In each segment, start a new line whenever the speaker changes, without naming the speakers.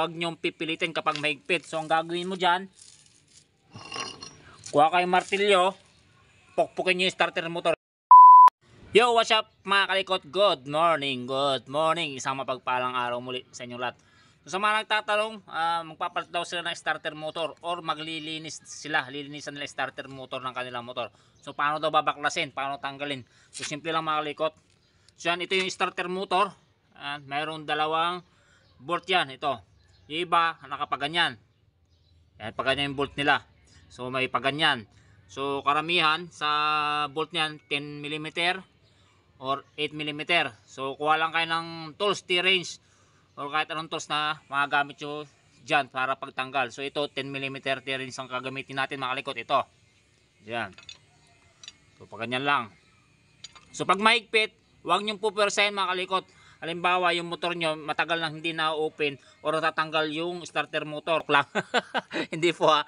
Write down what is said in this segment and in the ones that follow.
huwag nyong pipilitin kapag mahigpit. So ang gagawin mo dyan, kuha kayong martilyo, pukpukin nyo yung starter motor. Yo, what's up mga kalikot? Good morning, good morning. Isang mapagpalang araw muli sa inyong lahat. So, sa mga nagtatanong, magpapalit daw sila ng starter motor or maglilinis sila, lilinisan nila starter motor ng kanilang motor. So paano daw babaklasin, paano tanggalin? So simple lang mga kalikot. So yan, ito yung starter motor. Mayroon dalawang bolt yan, ito. Yung iba nakapaganyan. Yan, paganyan yung bolt nila. So may paganyan. So karamihan sa bolt niyan 10mm or 8mm. So kuha lang kayo ng tools, T-range or kahit anong tools na magagamit nyo dyan para pagtanggal. So ito 10mm T-range ang gagamitin natin mga kalikot. Ito. Yan. So paganyan lang. So pag mahigpit, huwag nyong pupwersahin mga kalikot. Halimbawa yung motor nyo matagal nang hindi na-open or natatanggal yung starter motor lang. Hindi po ha.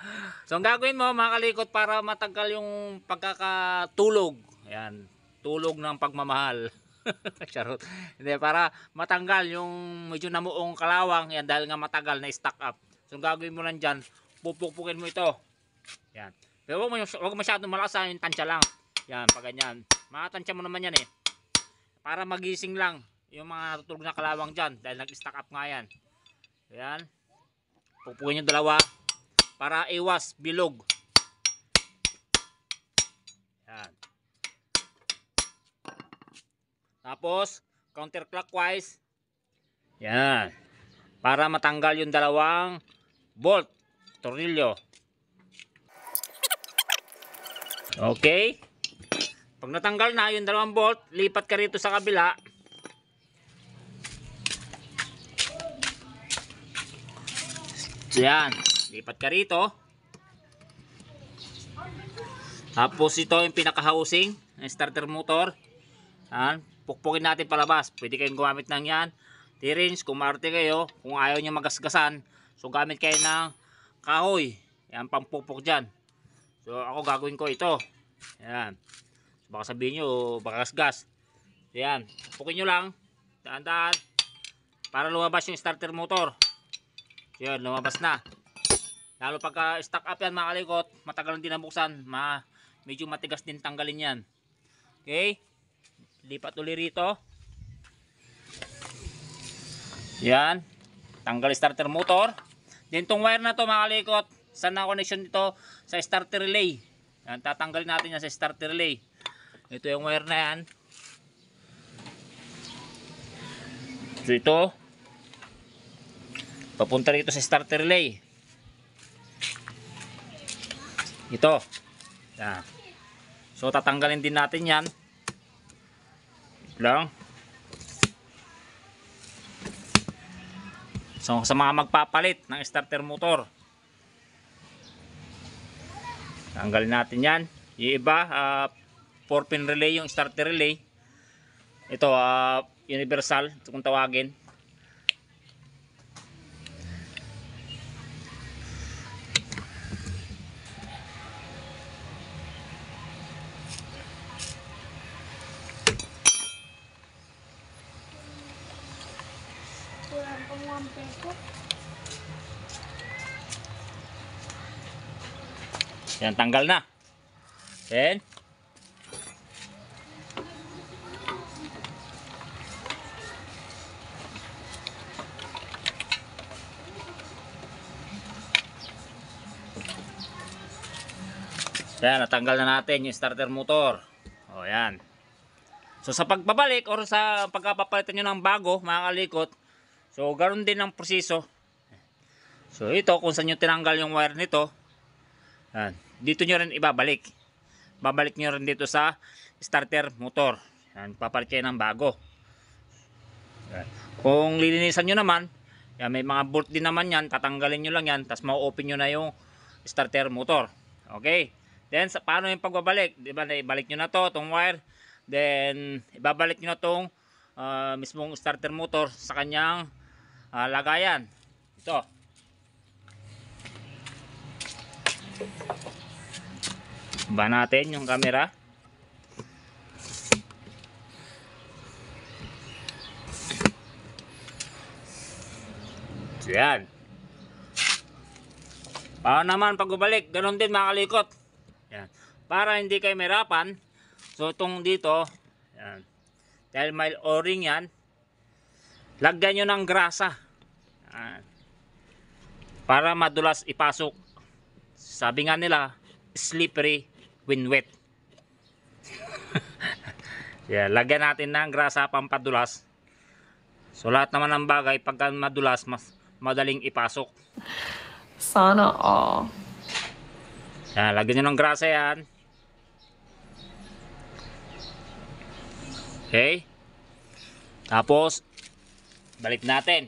So ang gagawin mo mga kalikot para matanggal yung pagkakatulog. Ayan. Tulog ng pagmamahal. Charot. Hindi, para matanggal yung medyo namuong kalawang. Yan, dahil nga matagal na stack up. So ang gagawin mo lang dyan, pupukpukin mo ito. Yan. Pero huwag masyadong malakas, yung tansya lang. Yan, pag ganyan. Makatansya mo naman yan eh. Para magising lang yung mga natutulog na kalawang dyan dahil nag-stack up nga yan. Ayan. Pupukpukin yung dalawa para iwas bilog. Yan. Tapos counterclockwise. Yan. Para matanggal yung dalawang bolt, tornilyo. Okay. Pag natanggal na yung dalawang bolt, lipat ka rito sa kabila. So yan, lipat ka rito. Tapos ito yung pinaka-housing ng starter motor. Yan, pukpukin natin palabas. Pwede kayong gumamit ng yan T-range kung maarte kayo. Kung ayaw nyo magasgasan, so gamit kayo ng kahoy. Yan, pampukpok dyan. So ako gagawin ko ito. Yan. So, baka sabihin nyo baka gasgas. So yan, pukpukin nyo lang daan-daan para lumabas yung starter motor. So yan, lumabas na. Lalo pagka stack up yan mga kalikot, matagal din nabuksan, medyo matigas din tanggalin yan. Okay, lipat uli rito. Yan, tanggal starter motor. Then tong wire na to mga kalikot, saan na connection dito? Sa starter relay. Yan, tatanggalin natin yan sa starter relay. Ito yung wire na yan. So ito papunta rito sa starter relay. Ito. Yan. So tatanggalin din natin yan. Lang. So sa mga magpapalit ng starter motor, tanggalin natin yan. Yung iba 4-pin relay yung starter relay. Ito universal kung tawagin. Yan, tanggal na. Then yan, natanggal na natin yung starter motor. O yan. So sa pagbabalik or sa pagkapapalitan nyo ng bago mga kalikot, so ganoon din ang proseso. So ito kung saan nyo tinanggal yung wire nito, yan, dito nyo rin ibabalik. Babalik nyo rin dito sa starter motor. Yan, papalit kayo ng bago. Yan. Kung lilinisan nyo naman, yan, may mga bolt din naman yan, tatanggalin nyo lang yan, tapos ma-open nyo na yung starter motor. Okay. Then paano yung pagbabalik? Diba, ibalik nyo na to, itong wire. Then ibabalik nyo na itong mismong starter motor sa kanyang lagayan. Ito. Ba natin yung camera. So yan. Para naman pagbabalik, ganun din mga kalikot. Yan. Para hindi kayo mahirapan, so itong dito, yan. Dahil may o-ring yan, lagyan nyo ng grasa. Yan. Para madulas ipasok. Sabi nga nila, slippery when wet. Yan. Lagyan natin ng grasa pampadulas. So lahat naman ng bagay, pagka madulas, mas madaling ipasok.
Sana all.
Yan, lagyan nyo ng grasa yan. Okay. Tapos, balik natin.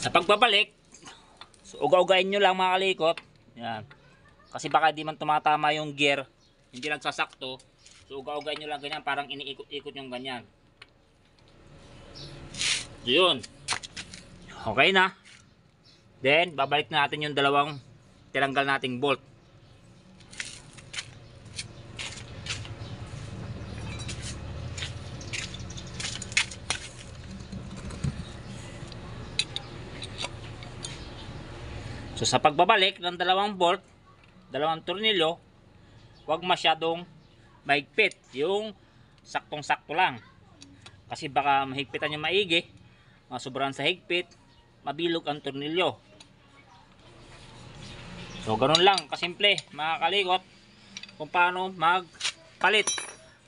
Sa pagbabalik, so uga-ugain nyo lang mga kalikot. Yan. Kasi baka di man tumatama yung gear, hindi nagsasakto. So uga-ugain nyo lang ganyan, parang iniikot-ikot yung ganyan. So yun. Okay na. Then, babalik na natin yung dalawang tinanggal nating bolt. So sa pagbabalik ng dalawang bolt, dalawang tornilyo, huwag masyadong mahigpit, yung saktong-sakto lang. Kasi baka mahigpitan yung maigi, sobrang sa higpit, mabilog ang tornilyo. So ganun lang, kasimple mga kalikot, kung paano magpalit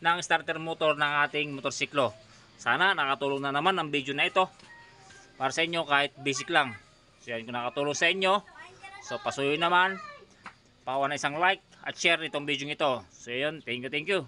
ng starter motor ng ating motorsiklo. Sana nakatulong na naman ang video na ito para sa inyo kahit basic lang. So yan, kung nakatulong sa inyo, so pasuyo naman, pakawan na isang like at share itong video ito. So yun, thank you.